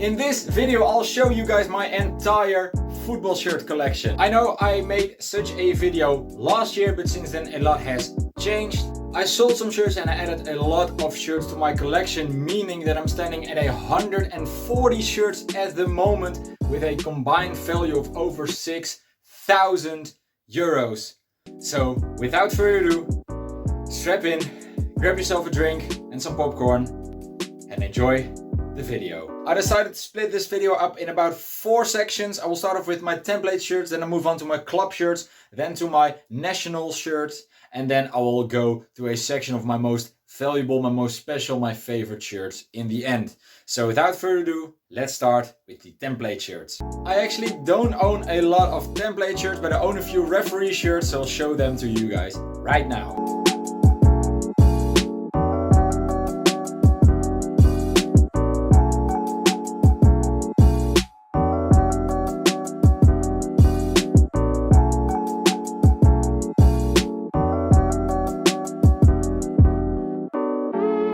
In this video I'll show you guys my entire football shirt collection. I know I made such a video last year, but since then a lot has changed. I sold some shirts and I added a lot of shirts to my collection, meaning that I'm standing at 140 shirts at the moment with a combined value of over 6,000 euros. So without further ado, strap in, grab yourself a drink and some popcorn and enjoy the video. I decided to split this video up in about 4 sections. I will start off with my template shirts, then I'll move on to my club shirts, then to my national shirts, and then I will go to a section of my most valuable, my most special, my favorite shirts in the end. So without further ado, let's start with the template shirts. I actually don't own a lot of template shirts, but I own a few referee shirts, so I'll show them to you guys right now.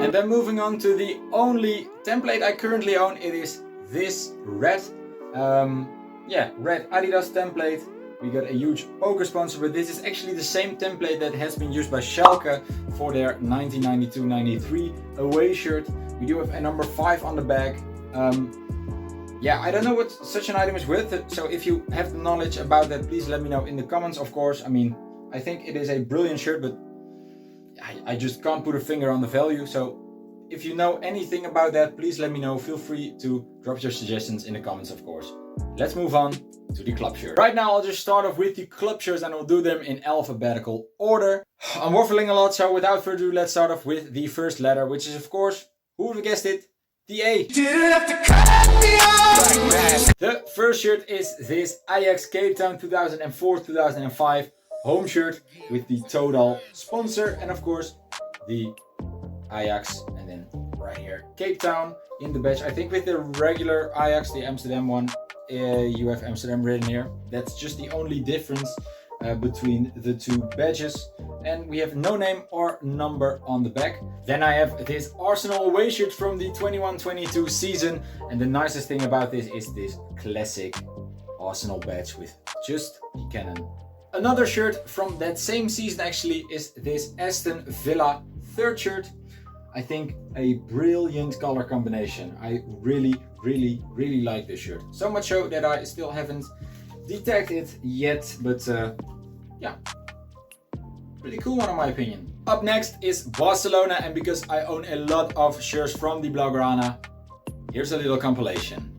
And then moving on to the only template I currently own, it is this red, red Adidas template. We got a huge poker sponsor, but this is actually the same template that has been used by Schalke for their 1992-93 away shirt. We do have a number 5 on the back. I don't know what such an item is worth, so if you have the knowledge about that, please let me know in the comments, of course. I mean, I think it is a brilliant shirt, but I just can't put a finger on the value. So if you know anything about that, please let me know. Feel free to drop your suggestions in the comments, of course. Let's move on to the club shirt. Right now I'll just start off with the club shirts and I'll do them in alphabetical order. I'm waffling a lot, so without further ado, let's start off with the first letter, which is, of course, who would have guessed it? The A. The first shirt is this Ajax Cape Town 2004-2005 home shirt with the Total sponsor and of course the Ajax, and then right here Cape Town in the badge. I think with the regular Ajax, the Amsterdam one, you have Amsterdam written here. That's just the only difference between the two badges, and we have no name or number on the back. Then I have this Arsenal away shirt from the 21-22 season, and the nicest thing about this is this classic Arsenal badge with just the cannon. Another shirt from that same season actually is this Aston Villa third shirt. I think a brilliant color combination. I really like this shirt. So much so that I still haven't detected it yet, but pretty cool one in my opinion. Up next is Barcelona, and because I own a lot of shirts from the Blaugrana, here's a little compilation.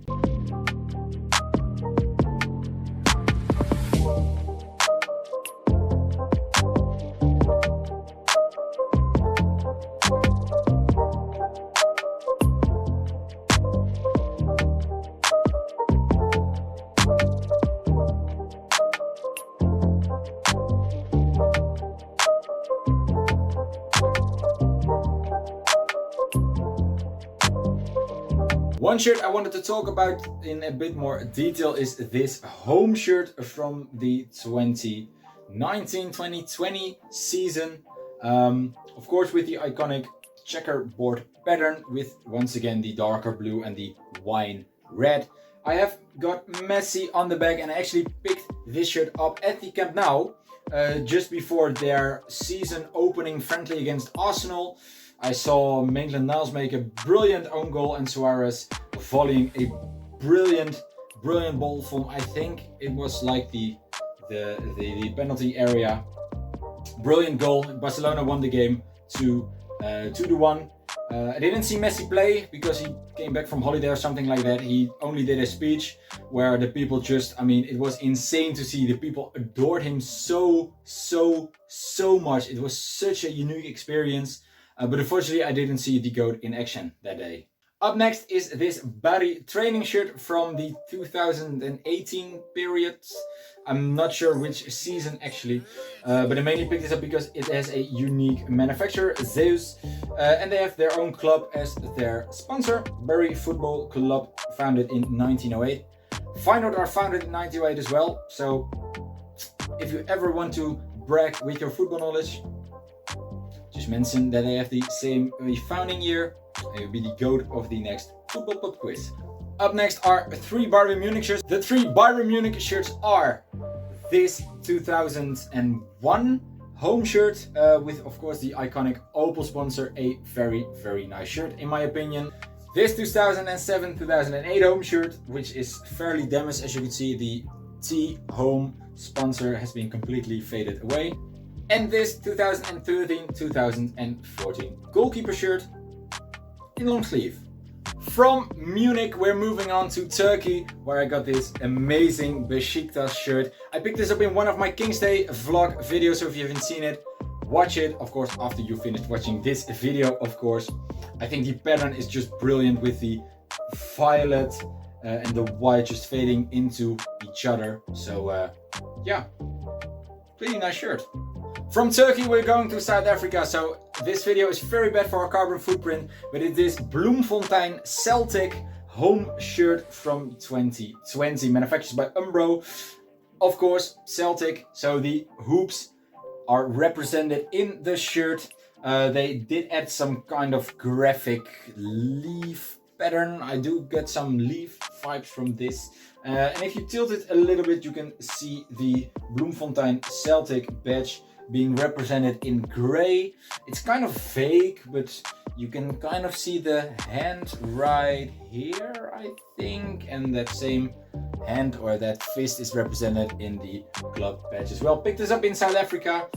One shirt I wanted to talk about in a bit more detail is this home shirt from the 2019-2020 season. Of course with the iconic checkerboard pattern with once again the darker blue and the wine red. I have got Messi on the back, and I actually picked this shirt up at the Camp Nou just before their season opening friendly against Arsenal. I saw Maitland-Niles make a brilliant own goal and Suarez volleying a brilliant ball from, I think it was like the penalty area. Brilliant goal. Barcelona won the game 2-1. I didn't see Messi play because he came back from holiday or something like that. He only did a speech where the people just, it was insane to see. The people adored him so much. It was such a unique experience. But unfortunately I didn't see the GOAT in action that day. Up next is this Barry training shirt from the 2018 period. I'm not sure which season actually, but I mainly picked this up because it has a unique manufacturer, Zeus, and they have their own club as their sponsor, Barry Football Club, founded in 1908. Feyenoord are founded in 1908 as well, so if you ever want to brag with your football knowledge, just mention that they have the same founding year and you'll be the GOAT of the next football pop quiz. Up next are 3 Bayern Munich shirts. The 3 Bayern Munich shirts are this 2001 home shirt with, of course, the iconic Opel sponsor. A very, very nice shirt in my opinion. This 2007-2008 home shirt, which is fairly damaged. As you can see, the T home sponsor has been completely faded away. And this 2013-2014 goalkeeper shirt in long sleeve. From Munich, we're moving on to Turkey, where I got this amazing Besiktas shirt. I picked this up in one of my King's Day vlog videos, so if you haven't seen it, watch it, of course, after you finished watching this video, of course. I think the pattern is just brilliant with the violet and the white just fading into each other. So yeah, pretty nice shirt. From Turkey, we're going to South Africa, so this video is very bad for our carbon footprint, but it is Bloemfontein Celtic home shirt from 2020, manufactured by Umbro. Of course, Celtic, so the hoops are represented in the shirt. They did add some kind of graphic leaf pattern. I do get some leaf vibes from this. And if you tilt it a little bit, you can see the Bloemfontein Celtic badge being represented in gray. It's kind of vague, but you can kind of see the hand right here, I think, and that same hand or that fist is represented in the club badge as well. Picked this up in South Africa.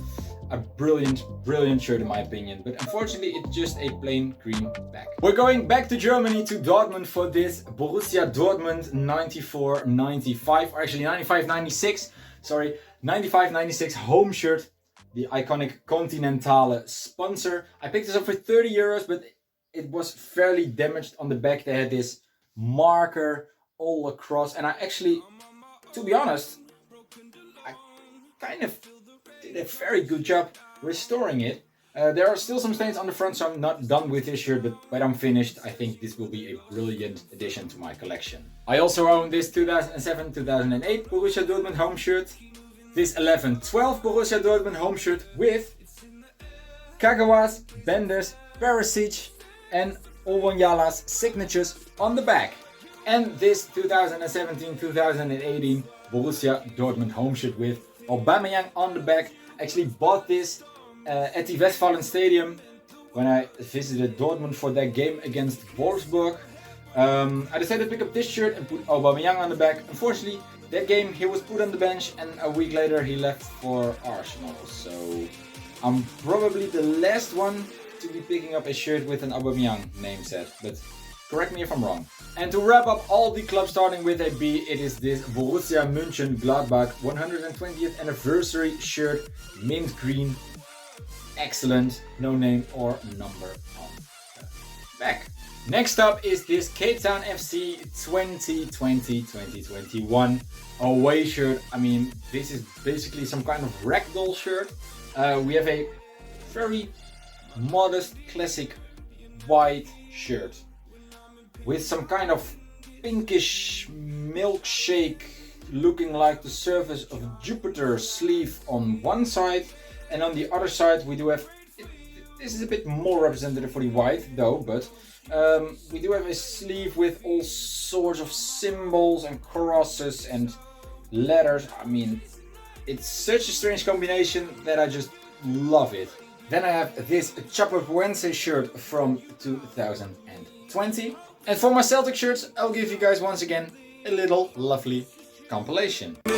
A brilliant, brilliant shirt in my opinion, but unfortunately it's just a plain green back. We're going back to Germany, to Dortmund, for this Borussia Dortmund 94-95, or actually 95-96, sorry, 95-96 home shirt. The iconic Continentale sponsor. I picked this up for 30 euros, but it was fairly damaged on the back. They had this marker all across, and I actually, to be honest, I kind of did a very good job restoring it. There are still some stains on the front, so I'm not done with this shirt, but when I'm finished, I think this will be a brilliant addition to my collection. I also own this 2007-2008 Borussia Dortmund home shirt. This 11-12 Borussia Dortmund home shirt with Kagawa's, Bender's, Perisic and Olwonyala's signatures on the back. And this 2017-2018 Borussia Dortmund home shirt with Aubameyang on the back. Actually bought this at the Westfalen Stadium when I visited Dortmund for that game against Wolfsburg. I decided to pick up this shirt and put Aubameyang on the back. Unfortunately, that game he was put on the bench, and a week later he left for Arsenal. So I'm probably the last one to be picking up a shirt with an Aubameyang name set, but correct me if I'm wrong. And to wrap up all the clubs starting with a B, it is this Borussia Mönchengladbach 120th anniversary shirt, mint green. Excellent, no name or number on the back. Next up is this Cape Town FC 2020-2021 away shirt. I mean, this is basically some kind of ragdoll shirt. We have a very modest, classic white shirt with some kind of pinkish milkshake looking like the surface of Jupiter sleeve on one side, and on the other side we do have, this is a bit more representative for the white though, but we do have a sleeve with all sorts of symbols and crosses and letters. I mean, it's such a strange combination that I just love it. Then I have this Chapecoense shirt from 2020. And for my Celtic shirts, I'll give you guys once again a little lovely compilation. I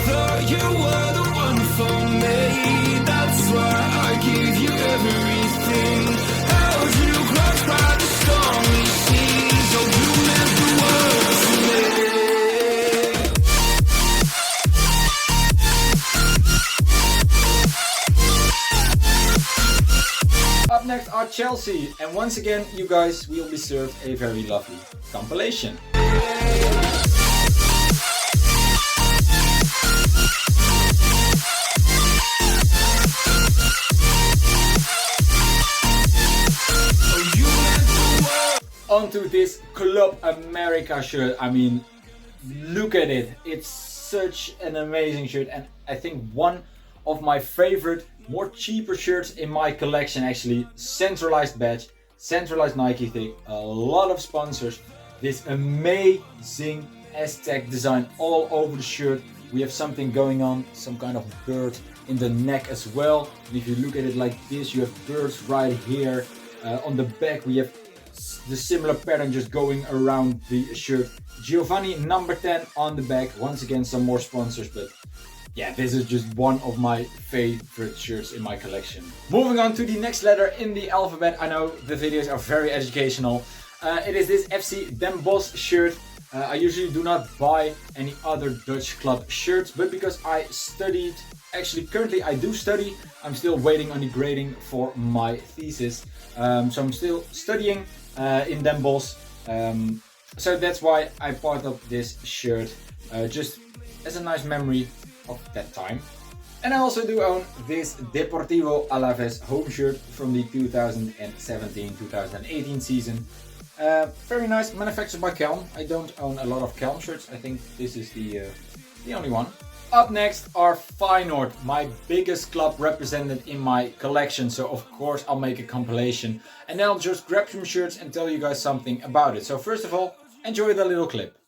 thought you were the one for me. That's why I give you everything. Held you close by the stormy seas. Oh, you meant the world to me. Up next are Chelsea, and once again, you guys will be served a very lovely compilation. Onto this Club America shirt. I mean, look at it. It's such an amazing shirt, and I think one of my favorite, more cheaper shirts in my collection. Actually, centralized badge, centralized Nike thing, a lot of sponsors, this amazing Aztec design all over the shirt. We have something going on, some kind of bird in the neck as well. And if you look at it like this, you have birds right here. On the back we have the similar pattern just going around the shirt. Giovanni number 10 on the back. Once again, some more sponsors, but yeah, this is just one of my favorite shirts in my collection. Moving on to the next letter in the alphabet. I know the videos are very educational. It is this FC Den Bosch shirt. I usually do not buy any other Dutch club shirts, but because I studied, actually currently I do study, I'm still waiting on the grading for my thesis. So I'm still studying in Den Bosch. So that's why I bought up this shirt, just as a nice memory of that time. And I also do own this Deportivo Alavés home shirt from the 2017-2018 season. Very nice, manufactured by Kelm. I don't own a lot of Kelm shirts. I think this is the only one. Up next are Feyenoord, my biggest club represented in my collection. So of course I'll make a compilation and then I'll just grab some shirts and tell you guys something about it. So first of all, enjoy the little clip.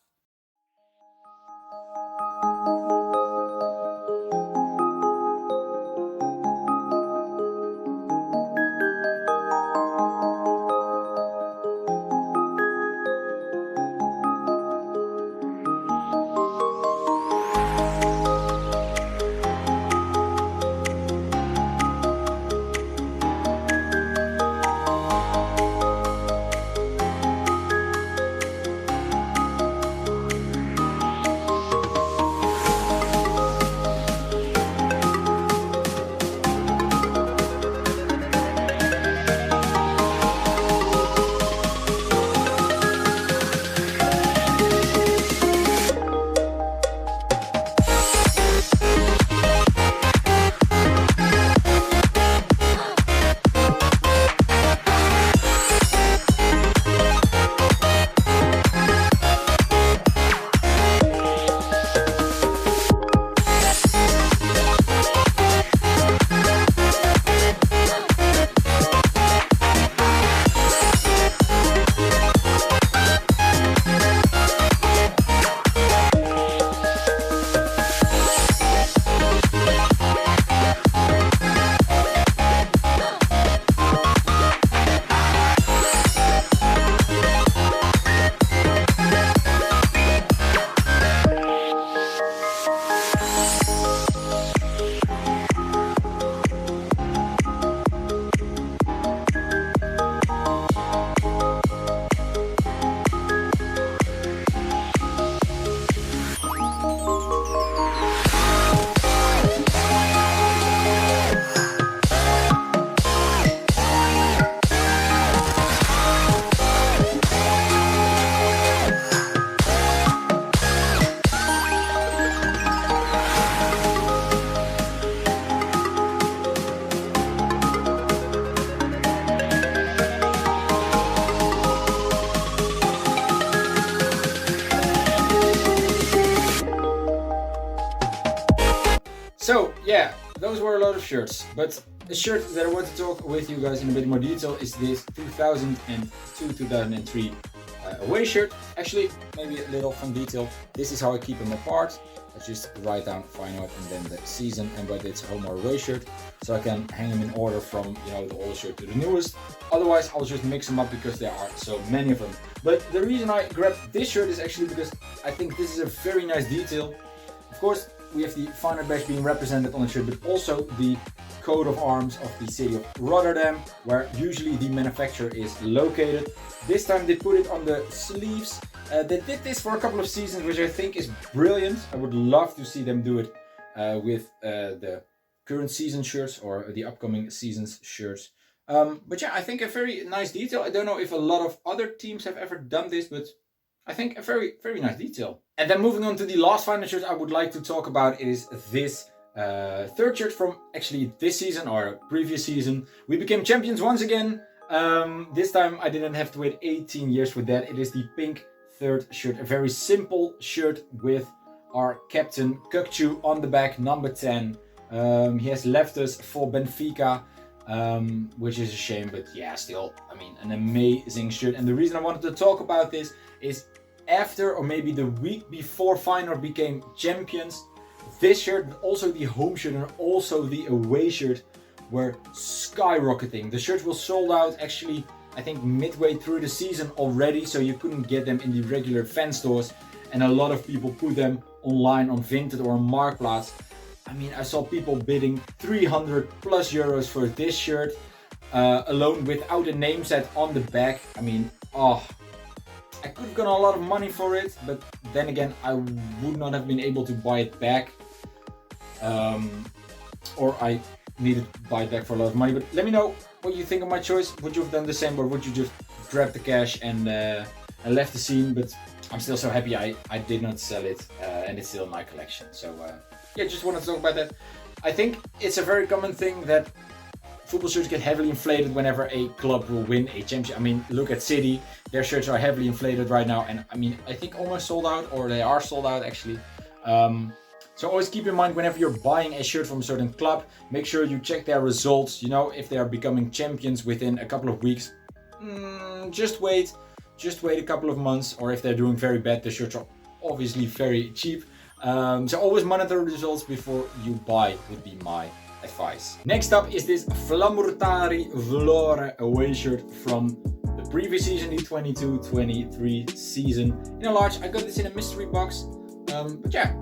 So yeah, those were a lot of shirts, but the shirt that I want to talk with you guys in a bit more detail is this 2002-2003 away shirt. Actually, maybe a little fun detail. This is how I keep them apart. I just write down Feyenoord and then the season and whether it's a home or away shirt, so I can hang them in order from the oldest shirt to the newest. Otherwise, I'll just mix them up because there are so many of them. But the reason I grabbed this shirt is actually because I think this is a very nice detail. Of course, we have the Feyenoord badge being represented on the shirt, but also the coat of arms of the city of Rotterdam, where usually the manufacturer is located. This time they put it on the sleeves. They did this for a couple of seasons, which I think is brilliant. I would love to see them do it with the current season shirts or the upcoming season's shirts. But yeah, I think a very nice detail. I don't know if a lot of other teams have ever done this, but I think a very, very nice detail. And then moving on to the last Feyenoord shirt I would like to talk about is this third shirt from actually this season or previous season. We became champions once again. This time I didn't have to wait 18 years for that. It is the pink third shirt, a very simple shirt with our captain Kukçu on the back, number 10. He has left us for Benfica. which is a shame, but yeah, still, I mean, an amazing shirt. And the reason I wanted to talk about this is after, or maybe the week before Feyenoord became champions, this shirt, but also the home shirt and also the away shirt were skyrocketing. The shirts were sold out actually, I think midway through the season already, so you couldn't get them in the regular fan stores, and a lot of people put them online on Vinted or on Marktplaats. I mean, I saw people bidding 300 plus euros for this shirt alone without a name set on the back. I mean, oh, I could have gotten a lot of money for it, but then again, I would not have been able to buy it back, or I needed to buy it back for a lot of money. But let me know what you think of my choice. Would you have done the same, or would you just grab the cash and left the scene? But I'm still so happy I did not sell it, and it's still in my collection. So yeah, just wanted to talk about that. I think it's a very common thing that football shirts get heavily inflated whenever a club will win a championship. I mean, look at City, their shirts are heavily inflated right now, and I mean, I think almost sold out, or they are sold out actually. So always keep in mind, whenever you're buying a shirt from a certain club, make sure you check their results. You know, if they are becoming champions within a couple of weeks, just wait a couple of months. Or if they're doing very bad, the shirts are obviously very cheap. So always monitor the results before you buy, would be my advice. Next up is this Flamurtari Vlore away shirt from the previous season, the 22-23 season. In a large, I got this in a mystery box, but yeah,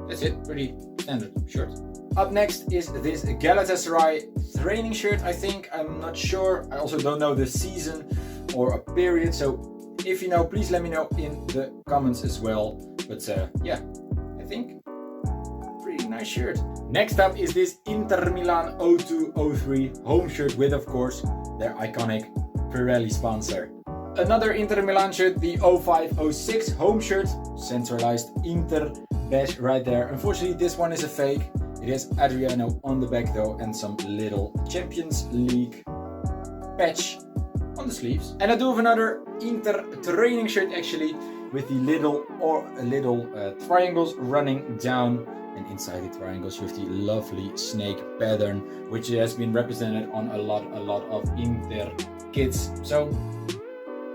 that's it, pretty standard shirt. Up next is this Galatasaray training shirt, I think, I'm not sure. I also don't know the season or a period, so if you know, please let me know in the comments as well. But yeah, I think pretty nice shirt. Next up is this Inter Milan 02-03 home shirt with, of course, their iconic Pirelli sponsor. Another Inter Milan shirt, the 05-06 home shirt, centralized Inter badge right there. Unfortunately, this one is a fake. It has Adriano on the back though, and some little Champions League patch on the sleeves. And I do have another Inter training shirt actually, with the little triangles running down, and inside the triangles you have the lovely snake pattern, which has been represented on a lot of Inter kits. So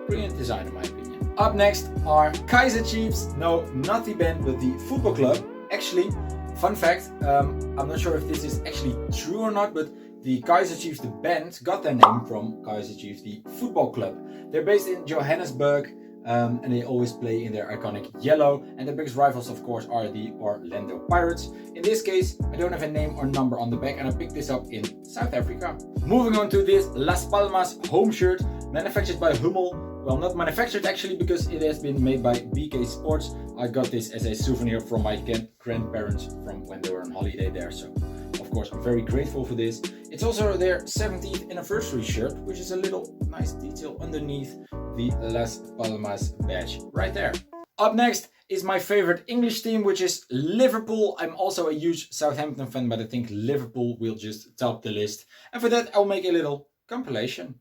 brilliant design in my opinion. Up next are Kaiser Chiefs. No, not the band, but the football club. Actually, fun fact, I'm not sure if this is actually true or not, but the Kaiser Chiefs, the band, got their name from Kaiser Chiefs, the football club. They're based in Johannesburg, and they always play in their iconic yellow, and their biggest rivals of course are the Orlando Pirates. In this case, I don't have a name or number on the back, and I picked this up in South Africa. Moving on to this Las Palmas home shirt, manufactured by Hummel. Well, not manufactured actually, because it has been made by BK Sports. I got this as a souvenir from my grandparents from when they were on holiday there, so of course I'm very grateful for this. It's also their 17th anniversary shirt, which is a little nice detail underneath the Las Palmas badge right there. Up next is my favorite English team, which is Liverpool. I'm also a huge Southampton fan, but I think Liverpool will just top the list. And for that, I'll make a little compilation.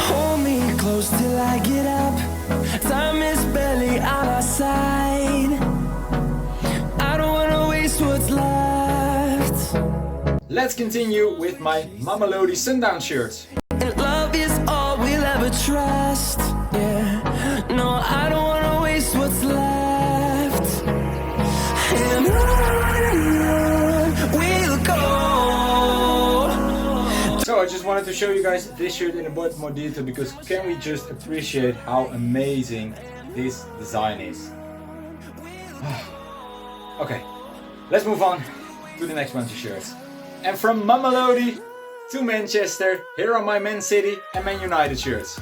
Hold me close till I get up. Time is barely on our side. I don't wanna waste what's left. Let's continue with my Mamelodi Sundown shirt. And love is all we'll ever trust. Yeah, no, I don't wanna waste what's left. And on we'll go. So I just wanted to show you guys this shirt in a bit more detail, because can we just appreciate how amazing this design is. Okay, let's move on to the next bunch of shirts. And from Mamelodi to Manchester, here are my Man City and Man United shirts.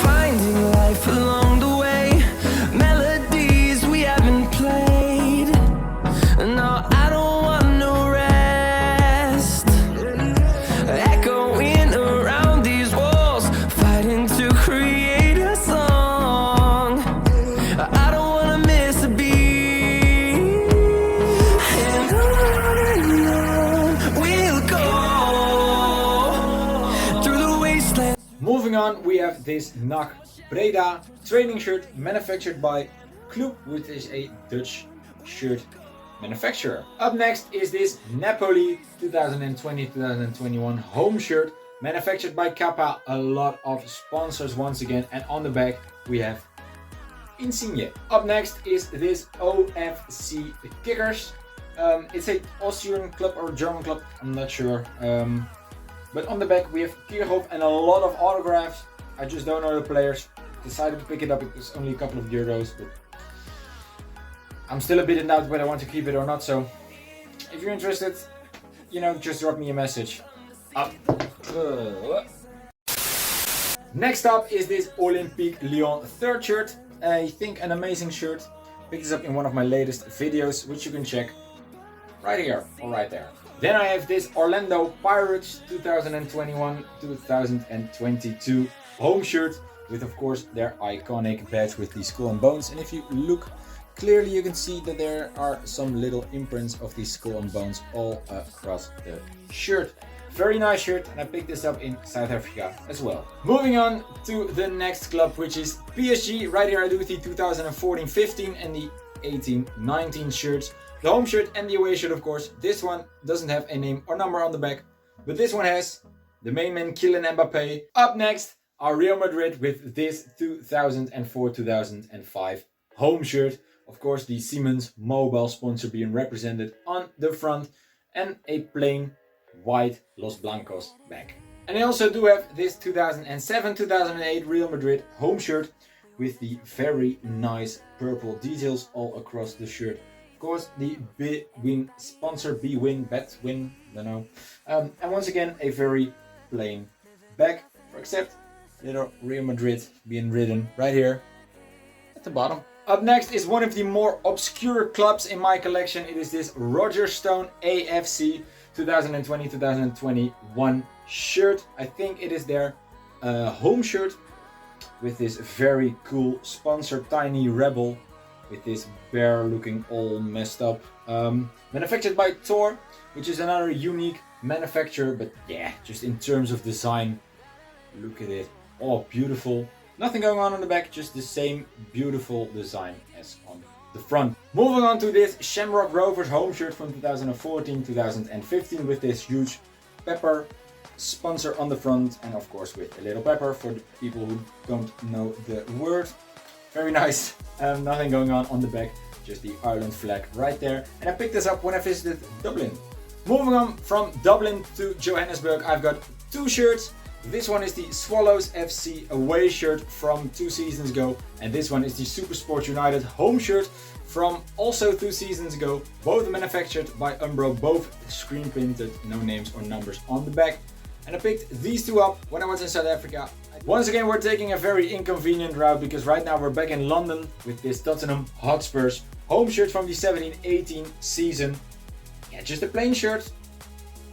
Finding life along the way, melodies Moving on, we have this NAC Breda training shirt manufactured by Club, which is a Dutch shirt manufacturer. Up next is this Napoli 2020-2021 home shirt manufactured by Kappa. A lot of sponsors once again, and on the back we have Insigne. Up next is this OFC Kickers. It's a Austrian club or German club, I'm not sure. But on the back we have Kirchhoff and a lot of autographs. I just don't know the players. Decided to pick it up, it was only a couple of euros, but I'm still a bit in doubt whether I want to keep it or not, so if you're interested, just drop me a message. Next up is this Olympique Lyon third shirt. I think an amazing shirt. Picked this up in one of my latest videos, which you can check right here or right there. Then I have this Orlando Pirates 2021-2022 home shirt with, of course, their iconic badge with the skull and bones. And if you look clearly, you can see that there are some little imprints of the skull and bones all across the shirt. Very nice shirt, and I picked this up in South Africa as well. Moving on to the next club, which is PSG. Right here I do the 2014-15 and the 18-19 shirts. The home shirt and the away shirt, of course. This one doesn't have a name or number on the back, but this one has the main man Kylian Mbappé. Up next are Real Madrid with this 2004-2005 home shirt. Of course, the Siemens mobile sponsor being represented on the front, and a plain white Los Blancos back. And I also do have this 2007-2008 Real Madrid home shirt with the very nice purple details all across the shirt. Of course, the Bwin sponsor, Bwin, Betwin, don't know. And once again, a very plain back, except little Real Madrid being written right here at the bottom. Up next is one of the more obscure clubs in my collection. It is this Roger Stone AFC 2020-2021 shirt. I think it is their home shirt with this very cool sponsor, Tiny Rebel, with this bear looking all messed up. Manufactured by Thor, which is another unique manufacturer, but yeah, just in terms of design, look at it. Oh, beautiful. Nothing going on the back, just the same beautiful design as on the front. Moving on to this Shamrock Rovers home shirt from 2014-2015 with this huge pepper sponsor on the front, and of course with a little pepper for the people who don't know the word. Very nice. Nothing going on the back, just the Ireland flag right there. And I picked this up when I visited Dublin. Moving on from Dublin to Johannesburg, I've got two shirts. This one is the Swallows FC away shirt from 2 seasons ago, and this one is the Supersport United home shirt from also 2 seasons ago. Both manufactured by Umbro, both screen printed, no names or numbers on the back. And I picked these two up when I was in South Africa. Once again, we're taking a very inconvenient route because right now we're back in London with this Tottenham Hotspurs home shirt from the 17-18 season. Yeah, just a plain shirt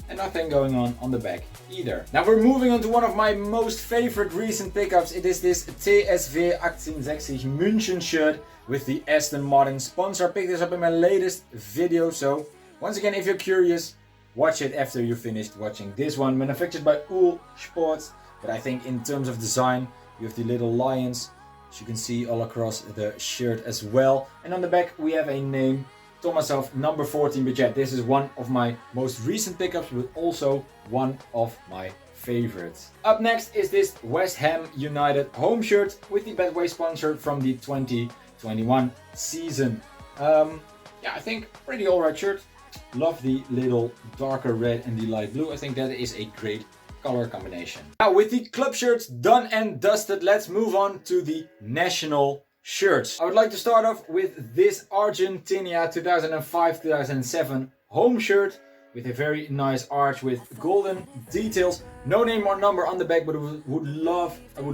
and nothing going on the back either. Now we're moving on to one of my most favorite recent pickups. It is this TSV 1860 München shirt with the Aston Martin sponsor. I picked this up in my latest video, so once again, if you're curious, watch it after you finished watching this one. Manufactured by Uhl Sports, but I think in terms of design, you have the little lions, as you can see all across the shirt as well. And on the back we have a name, Tomasov number 14, but yeah, this is one of my most recent pickups, but also one of my favorites. Up next is this West Ham United home shirt with the Betway sponsor from the 2021 season. Yeah, I think pretty alright shirt. Love the little darker red and the light blue. I think that is a great color combination. Now with the club shirts done and dusted, let's move on to the national shirts. I would like to start off with this Argentina 2005-2007 home shirt with a very nice arch with golden details. No name or number on the back, but I would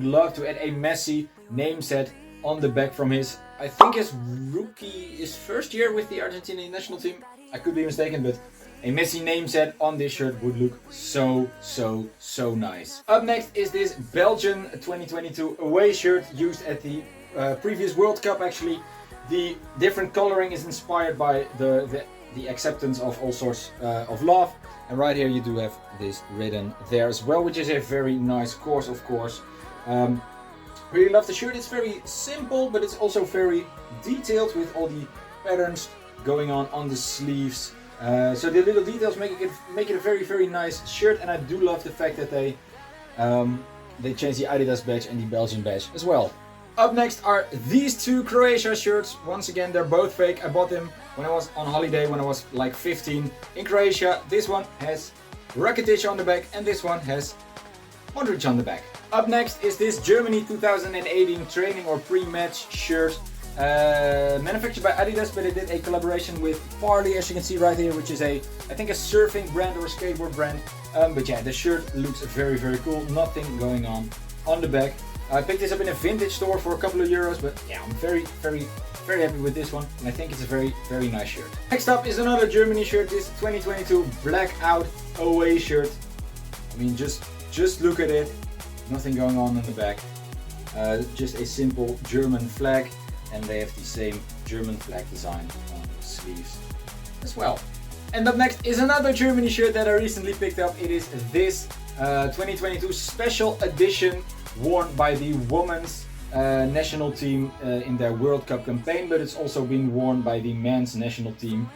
love to add a Messi name set on the back from his, I think his first year with the Argentinian national team. I could be mistaken, but a Messi name set on this shirt would look so nice. Up next is this Belgian 2022 away shirt used at the previous World Cup. Actually, the different coloring is inspired by the acceptance of all sorts of love, and right here you do have this written there as well, which is a very nice course, of course. Really love the shirt. It's very simple, but it's also very detailed with all the patterns going on the sleeves. So the little details make it a very nice shirt, and I do love the fact that they changed the Adidas badge and the Belgian badge as well. Up next are these two Croatia shirts. Once again, they're both fake. I bought them when I was on holiday when I was like 15 in Croatia. This one has Rakitic on the back and this one has Modric on the back. Up next is this Germany 2018 training or pre-match shirt. Manufactured by Adidas, but it did a collaboration with Farley, as you can see right here, which is I think a surfing brand or a skateboard brand. But yeah, the shirt looks very cool. Nothing going on the back. I picked this up in a vintage store for a couple of euros, but yeah, I'm very happy with this one, and I think it's a very nice shirt. Next up is another Germany shirt, this 2022 blackout away shirt. I mean, just look at it. Nothing going on the back. Just a simple German flag, and they have the same German flag design on the sleeves as well. And up next is another Germany shirt that I recently picked up. It is this 2022 special edition worn by the women's national team in their World Cup campaign, but it's also been worn by the men's national team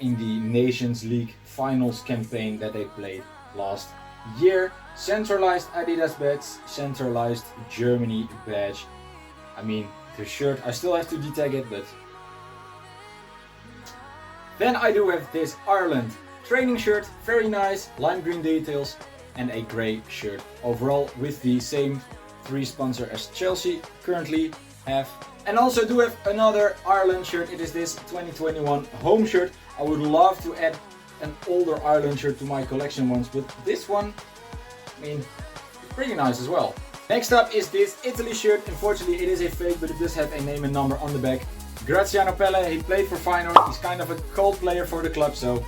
in the Nations League finals campaign that they played last year. Centralized Adidas badge, centralized Germany badge. I mean, the shirt, I still have to detag it, but then I do have this Ireland training shirt, very nice, lime green details and a grey shirt overall with the same 3 sponsor as Chelsea currently have. And also do have another Ireland shirt. It is this 2021 home shirt. I would love to add an older Ireland shirt to my collection once, but this one, I mean, pretty nice as well. Next up is this Italy shirt. Unfortunately it is a fake, but it does have a name and number on the back. Graziano Pelle, he played for Feyenoord. He's kind of a cult player for the club, so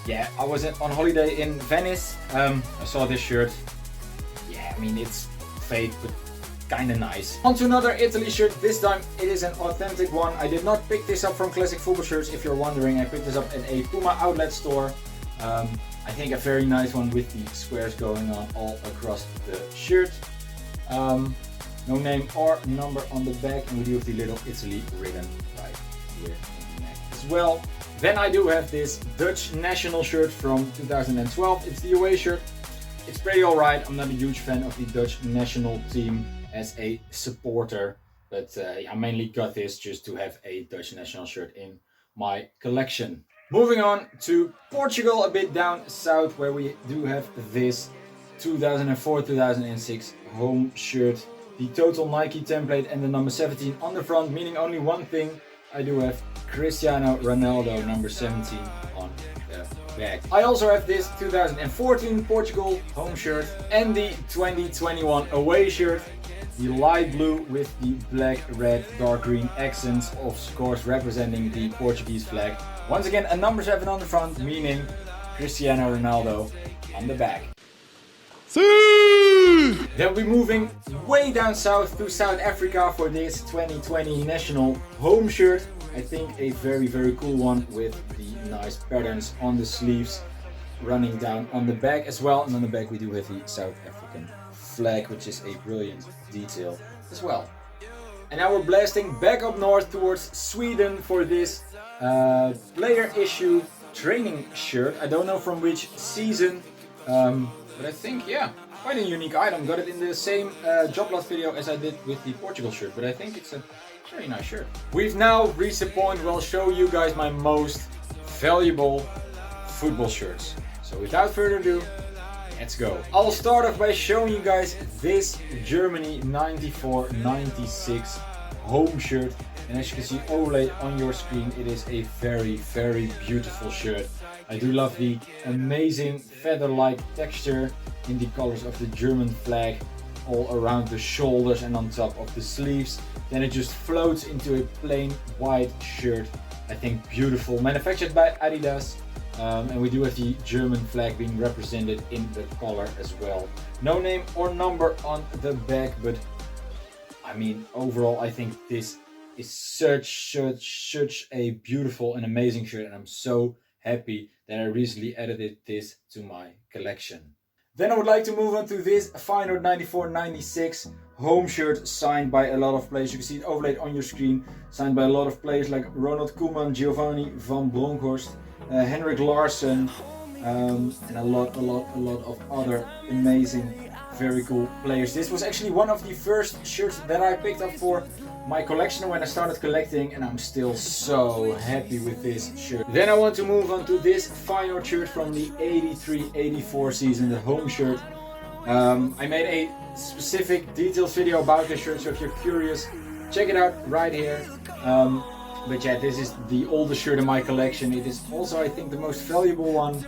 yeah, I was on holiday in Venice. I saw this shirt. Yeah, I mean, it's fake, but kinda nice. On to another Italy shirt. This time it is an authentic one. I did not pick this up from Classic Football Shirts, if you're wondering. I picked this up in a Puma outlet store. I think a very nice one with the squares going on all across the shirt. No name or number on the back, and we do have the little Italy ribbon right here in the neck as well. Then I do have this Dutch national shirt from 2012. It's the away shirt. It's pretty alright. I'm not a huge fan of the Dutch national team as a supporter, but I mainly got this just to have a Dutch national shirt in my collection. Moving on to Portugal, a bit down south, where we do have this 2004-2006 home shirt. The total Nike template and the number 17 on the front, meaning only one thing. I do have Cristiano Ronaldo number 17 on the back. I also have this 2014 Portugal home shirt and the 2021 away shirt. The light blue with the black, red, dark green accents, of course representing the Portuguese flag. Once again, a number 7 on the front, meaning Cristiano Ronaldo on the back. Then we're moving way down south to South Africa for this 2020 national home shirt. I think a very cool one with the nice patterns on the sleeves running down on the back as well. And on the back we do have the South African flag, which is a brilliant detail as well. And now we're blasting back up north towards Sweden for this player issue training shirt. I don't know from which season, but I think, yeah, quite a unique item. Got it in the same job lot video as I did with the Portugal shirt, but I think it's a very nice shirt. We've now reached the point where I'll show you guys my most valuable football shirts. So without further ado, let's go. I'll start off by showing you guys this Germany 94-96 home shirt. And as you can see overlaid on your screen, it is a very beautiful shirt. I do love the amazing feather-like texture in the colors of the German flag all around the shoulders and on top of the sleeves. Then it just floats into a plain white shirt. I think beautiful. Manufactured by Adidas. And we do have the German flag being represented in the collar as well. No name or number on the back, but I mean, overall I think this is such a beautiful and amazing shirt, and I'm so happy that I recently added this to my collection. Then I would like to move on to this Feyenoord 94-96 home shirt signed by a lot of players. You can see it overlaid on your screen, signed by a lot of players like Ronald Koeman, Giovanni van Bronckhorst, Henrik Larsson, and a lot of other amazing, very cool players. This was actually one of the first shirts that I picked up for my collection when I started collecting, and I'm still so happy with this shirt. Then I want to move on to this Feyenoord shirt from the 83-84 season, the home shirt. I made a specific details video about this shirt, so if you're curious, check it out right here. But yeah, this is the oldest shirt in my collection. It is also, I think, the most valuable one.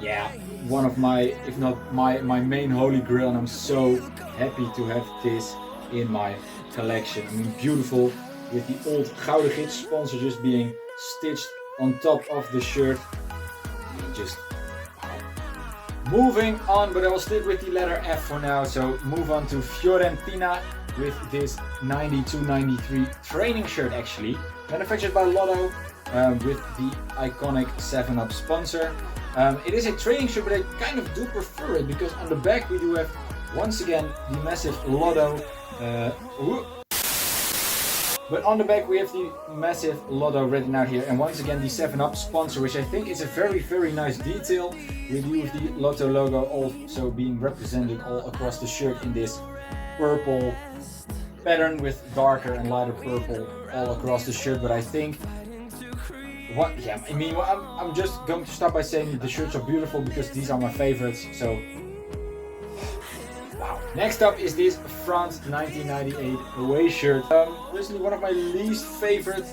Yeah, one of my, if not my main holy grail, and I'm so happy to have this in my collection. I mean, beautiful, with the old Gouden Gids sponsor just being stitched on top of the shirt. I mean, just wow. Moving on, but I will stick with the letter F for now. So move on to Fiorentina with this 92-93 training shirt, actually manufactured by Lotto, with the iconic 7-Up sponsor. It is a training shirt, but I kind of do prefer it because on the back we do have once again the massive Lotto. But on the back we have the massive Lotto written out here, and once again the 7-Up sponsor, which I think is a very nice detail, with the Lotto logo also being represented all across the shirt in this purple pattern with darker and lighter purple all across the shirt. But I think I'm just going to start by saying the shirts are beautiful because these are my favorites. So wow. Next up is this France 1998 away shirt. Personally one of my least favorite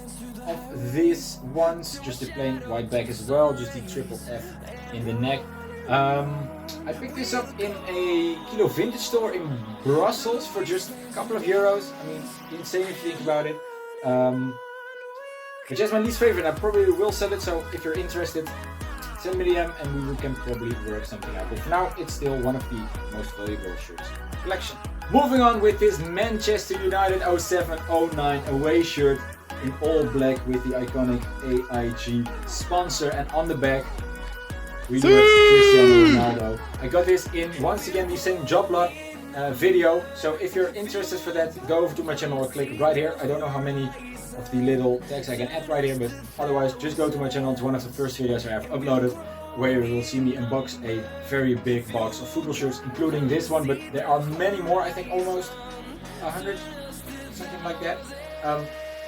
of these ones, just the plain white back as well, just the triple F in the neck. I picked this up in a Kilo vintage store in Brussels for just a couple of euros. I mean, insane if you think about it. But just my least favorite. I probably will sell it, so if you're interested, send me a DM and we can probably work something out. But for now, it's still one of the most valuable shirts in the collection. Moving on with this Manchester United 07-09 away shirt in all black with the iconic AIG sponsor, and on the back we do have Cristiano Ronaldo. I got this in, once again, the same job lot video, so if you're interested for that, go over to my channel or click right here. I don't know how many of the little tags I can add right here, but otherwise just go to my channel. It's one of the first videos I have uploaded, where you will see me unbox a very big box of football shirts, including this one, but there are many more, I think almost 100, something like that.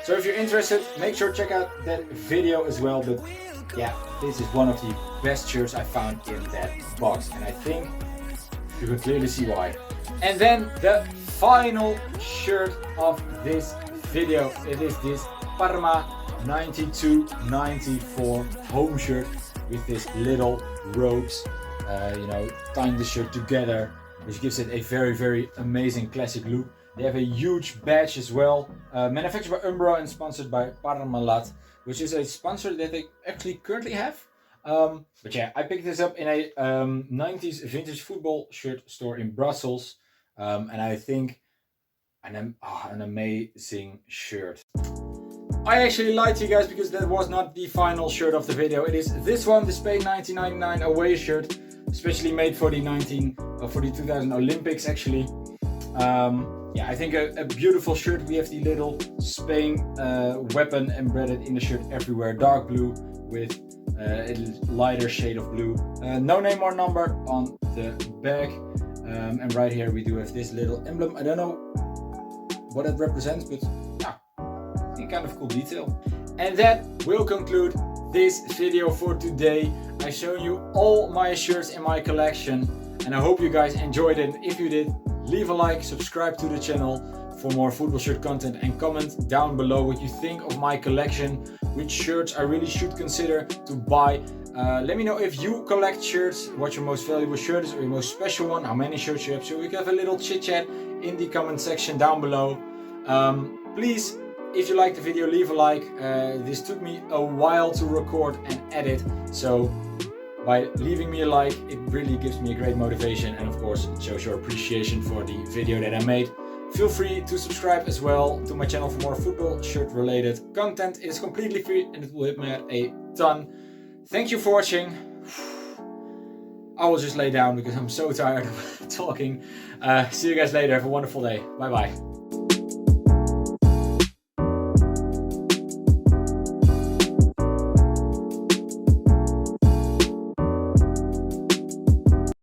So if you're interested, make sure to check out that video as well. But yeah, this is one of the best shirts I found in that box, and I think you can clearly see why. And then the final shirt of this video, it is this Parma 92-94 home shirt with this little ropes, tying the shirt together, which gives it a very amazing classic look. They have a huge badge as well, manufactured by Umbro and sponsored by Parmalat, which is a sponsor that they actually currently have. But yeah, I picked this up in a 90s vintage football shirt store in Brussels, and I think an amazing shirt. I actually lied to you guys because that was not the final shirt of the video. It is this one, the Spain 1999 away shirt, especially made for the 2000 Olympics actually. Yeah, I think a beautiful shirt. We have the little Spain weapon embedded in the shirt everywhere, dark blue with a lighter shade of blue. No name or number on the back, and right here we do have this little emblem. I don't know what it represents, but yeah, I think kind of cool detail. And that will conclude this video for today. I showed you all my shirts in my collection, and I hope you guys enjoyed it. If you did, leave a like, subscribe to the channel for more football shirt content, and comment down below what you think of my collection, which shirts I really should consider to buy. Let me know if you collect shirts, what your most valuable shirt is or your most special one, how many shirts you have, so we can have a little chit chat in the comment section down below. Please, if you liked the video, leave a like. This took me a while to record and edit, so by leaving me a like, it really gives me a great motivation, and of course it shows your appreciation for the video that I made. Feel free to subscribe as well to my channel for more football shirt related content. It is completely free and it will help me out a ton. Thank you for watching. I will just lay down because I'm so tired of talking. See you guys later. Have a wonderful day. Bye bye.